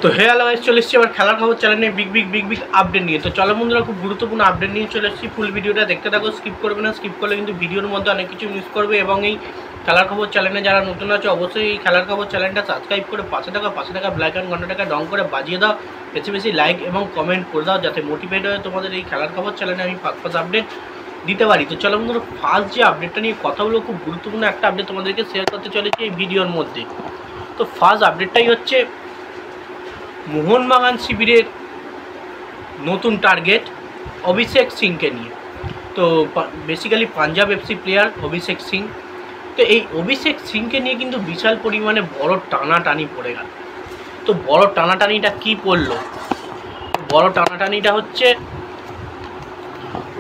তো hello guys, চলে এসেছি আবার খেলার খবর চ্যানেলে বিগ বিগ আপডেট নিয়ে। তো চলো বন্ধুরা, খুব গুরুত্বপূর্ণ আপডেট নিয়ে চলে এসেছি। ফুল ভিডিওটা দেখতে থাকো, স্কিপ করবে না। স্কিপ করলে কিন্তু ভিডিওর মধ্যে অনেক কিছু মিস করবে। এবং এই খেলার খবর চ্যানেলে যারা নতুন আছে অবশ্যই এই খেলার খবর চ্যানেলটা সাবস্ক্রাইব করে পাশে থাকা ব্ল্যাক অ্যান্ড ঘন্টাটাকে ডং করে বাজিয়ে দাও। বেশি লাইক এবং কমেন্ট করে দাও, যাতে মোটিভেট হয়ে তোমাদের এই খেলার খবর চ্যানেলে আমি ফার্স্ট আপডেট দিতে পারি। তো চলো বন্ধুরা, ফার্স্ট যে আপডেটটা নিয়ে কথা বলবো, খুব গুরুত্বপূর্ণ একটা আপডেট তোমাদেরকে শেয়ার করতে চলেছি এই ভিডিওর মধ্যে। তো ফার্স্ট আপডেটটাই হচ্ছে মোহনবাগান শিবিরের নতুন টার্গেট অভিষেক সিংকে নিয়ে। তো বেসিক্যালি পাঞ্জাব এফসি প্লেয়ার অভিষেক সিং। তো এই অভিষেক সিংকে নিয়ে কিন্তু বিশাল পরিমাণে বড় টানাটানি পড়ে গেল। তো বড় টানাটানিটা কি পড়লো? বড় টানাটানিটা হচ্ছে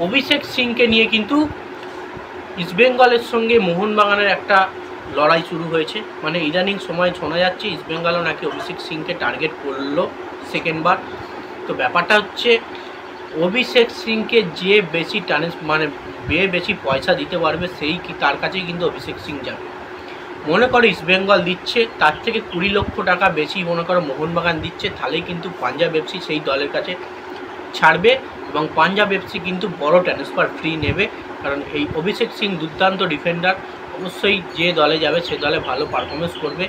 অভিষেক সিংকে নিয়ে কিন্তু ইস্টবেঙ্গলের সঙ্গে মোহনবাগানের একটা লড়াই শুরু হয়েছে। মানে ইদানিং সময় শোনা যাচ্ছে ইস্টবেঙ্গলও নাকি অভিষেক সিংকে টার্গেট করলো সেকেন্ডবার। তো ব্যাপারটা হচ্ছে অভিষেক সিংকে যে বেশি বেশি পয়সা দিতে পারবে সেই তার কাছেই কিন্তু অভিষেক সিং যাবে। মনে করো ইস্টবেঙ্গল দিচ্ছে, তার থেকে 20 লক্ষ টাকা বেশি মনে করো মোহনবাগান দিচ্ছে, তাহলেই কিন্তু পাঞ্জাব এফসি সেই দলের কাছে ছাড়বে এবং পাঞ্জাব এফসি কিন্তু বড় ট্রান্সফার ফ্রি নেবে। কারণ এই অভিষেক সিং দুর্দান্ত ডিফেন্ডার, অবশ্যই যে দলে যাবে সে দলে ভালো পারফরমেন্স করবে।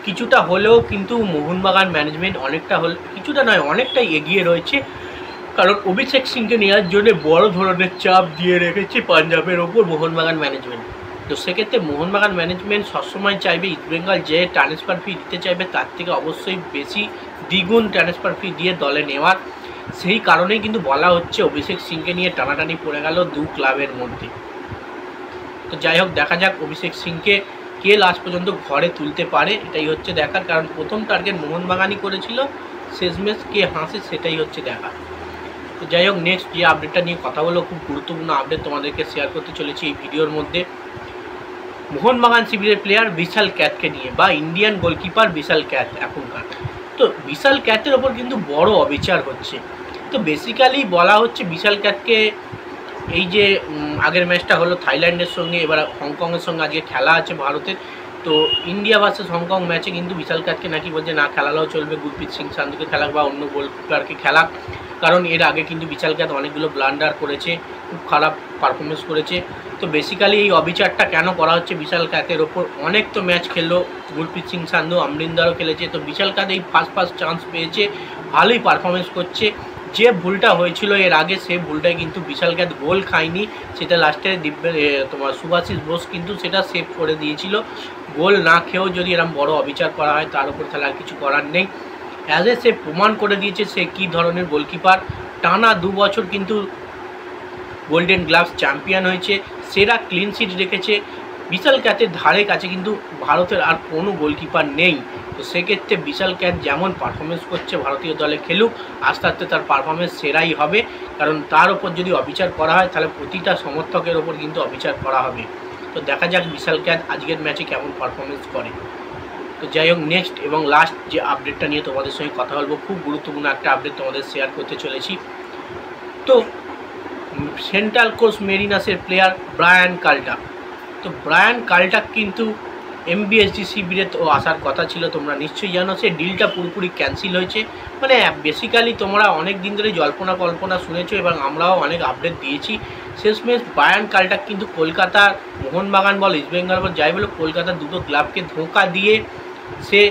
কিছুটা হলেও কিন্তু মোহনবাগান ম্যানেজমেন্ট অনেকটাই এগিয়ে রয়েছে। কারণ অভিষেক সিংকে নেওয়ার জন্য বড় ধরনের চাপ দিয়ে রেখেছে পাঞ্জাবের ওপর মোহনবাগান ম্যানেজমেন্ট। তো সেক্ষেত্রে মোহনবাগান ম্যানেজমেন্ট সবসময় চাইবে ইস্টবেঙ্গল যে ট্রান্সফার ফি দিতে চাইবে তার থেকে অবশ্যই বেশি দ্বিগুণ ট্রান্সফার ফি দিয়ে দলে নেওয়ার। সেই কারণেই কিন্তু বলা হচ্ছে অভিষেক সিংকে নিয়ে টানাটানি পড়ে গেল দু ক্লাবের মধ্যে। তো যাই হোক, দেখা যাক অভিষেক সিংকে কে লাস্ট পর্যন্ত ঘরে তুলতে পারে, এটাই হচ্ছে দেখার। কারণ প্রথম টার্গেট মোহনবাগানই করেছিল, শেষমেশ কে হাসে সেটাই হচ্ছে দেখা। তো যাই হোক, নেক্সট যে আপডেটটা নিয়ে কথা বলো, খুব গুরুত্বপূর্ণ আপডেট তোমাদেরকে শেয়ার করতে চলেছি এই ভিডিওর মধ্যে। মোহনবাগান শিবিরের প্লেয়ার বিশাল ক্যাথকে নিয়ে, বা ইন্ডিয়ান গোলকিপার বিশাল ক্যাথ এখনকার। তো বিশাল ক্যাথের ওপর কিন্তু বড় অবিচার হচ্ছে। তো বেসিক্যালি বলা হচ্ছে বিশাল ক্যাথকে, এই যে আগের ম্যাচটা হলো থাইল্যান্ডের সঙ্গে, এবার হংকংয়ের সঙ্গে আজকে খেলা আছে ভারতের। তো ইন্ডিয়া ভার্সেস হংকং ম্যাচে কিন্তু বিশাল ক্যাথকে নাকি বলছে না খেলালেও চলবে, গুরপ্রীত সিং সান্ধুকে খেলাক বা অন্য গোলকিপারকে খেলাক। কারণ এর আগে কিন্তু বিশাল ক্যাথ অনেকগুলো ব্লান্ডার করেছে, খুব খারাপ পারফরমেন্স করেছে। তো বেসিক্যালি এই অবিচারটা কেন করা হচ্ছে বিশাল ক্যাথের ওপর? অনেক তো ম্যাচ খেললো গুরপ্রীত সিং সান্ধু, অমরিন্দারও খেলেছে। তো বিশাল ক্যাথ এই ফার্স্ট চান্স পেয়েছে, ভালোই পারফরমেন্স করছে। যে ভুলটা হয়েছিল এর আগে সে ভুলটাই কিন্তু বিশাল ক্যাথ গোল খায়নি, সেটা লাস্টে তোমার সুভাশিস বোস কিন্তু সেটা সেভ করে দিয়েছিল। গোল না খেয়েও যদি এরকম বড় অবিচার করা হয় তার উপর তাহলে আর কিছু করার নেই। সে প্রমাণ করে দিয়েছে সে কী ধরনের গোলকিপার। টানা 2 বছর কিন্তু গোল্ডেন গ্লাভস চ্যাম্পিয়ন হয়েছে, সেরা ক্লিন শিট রেখেছে। বিশাল ক্যাথের ধারে কাছে কিন্তু ভারতের আর কোনো গোলকিপার নেই। তো সেক্ষেত্রে বিশাল ক্যাথ যেমন পারফরমেন্স করছে ভারতীয় দলে খেলুক, আস্তে আস্তে তার পারফরমেন্স সেরাই হবে। কারণ তার ওপর যদি অবিচার করা হয় তাহলে প্রতিটা সমর্থকের ওপর কিন্তু অবিচার করা হবে। তো দেখা যাক বিশাল ক্যাথ আজকের ম্যাচে কেমন পারফরমেন্স করে। তো যাই হোক, নেক্সট এবং লাস্ট যে আপডেটটা নিয়ে তোমাদের সঙ্গে কথা বলবো, খুব গুরুত্বপূর্ণ একটা আপডেট তোমাদের শেয়ার করতে চলেছি। তো সেন্ট্রাল কোস্ট মেরিনাসের প্লেয়ার ব্রায়ান কাল্টাক। তো ব্রায়ান কাল্টাক কিন্তু এমবিএসজি শিবিরে তো আসার কথা ছিল, তোমরা নিশ্চয়ই জানো। সে ডিলটা পুরোপুরি ক্যান্সেল হয়েছে। মানে বেসিক্যালি তোমরা অনেক দিন ধরে জল্পনা কল্পনা শুনেছো এবং আমরাও অনেক আপডেট দিয়েছি। শেষমেশ ব্রায়ান কাল্টাক কিন্তু কলকাতার মোহনবাগান বল, ইস্টবেঙ্গল বল, যাই বলো, কলকাতার দুটো ক্লাবকে ধোঁকা দিয়ে সে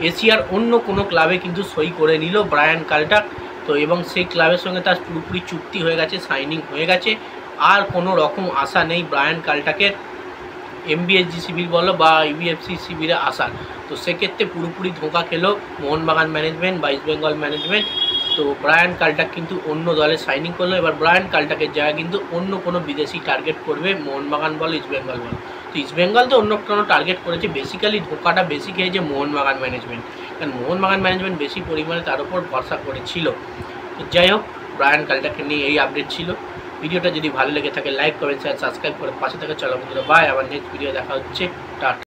এশিয়ার অন্য কোনো ক্লাবে কিন্তু সই করে নিল ব্রায়ান কাল্টাক। তো এবং সেই ক্লাবের সঙ্গে তার পুরোপুরি চুক্তি হয়ে গেছে, সাইনিং হয়ে গেছে। আর কোনো রকম আশা নেই ব্রায়ান কাল্টাকের এমবিএসজি শিবির বলো বা ইবিএফসি শিবিরে আসার। তো সেক্ষেত্রে পুরোপুরি ধোঁকা খেলো মোহনবাগান ম্যানেজমেন্ট বা ইস্টবেঙ্গল ম্যানেজমেন্ট। তো ব্রায়ান কাল্টাক কিন্তু অন্য দলে সাইনিং করলো। এবার ব্রায়ান কাল্টাকের জায়গায় কিন্তু অন্য কোনো বিদেশি টার্গেট করবে মোহনবাগান বলো, ইস্টবেঙ্গল বলো। তো ইস্টবেঙ্গল তো অন্য কোনো টার্গেট করেছে, বেসিক্যালি ধোঁকাটা বেশি খেয়েছে মোহনবাগান ম্যানেজমেন্ট। কারণ মোহনবাগান ম্যানেজমেন্ট বেশি পরিমাণে তার উপর ভরসা করেছিল। তো যাই হোক, ব্রায়ান কাল্টাককে নিয়ে এই আপডেট ছিল। ভিডিওটা যদি ভালো লেগে থাকে লাইক, কমেন্ট, শেয়ার, সাবস্ক্রাইব করে পাশে থাকা। চলো বন্ধুরা, বাই। আবার নেক্সট ভিডিও দেখা হচ্ছে। টাটা।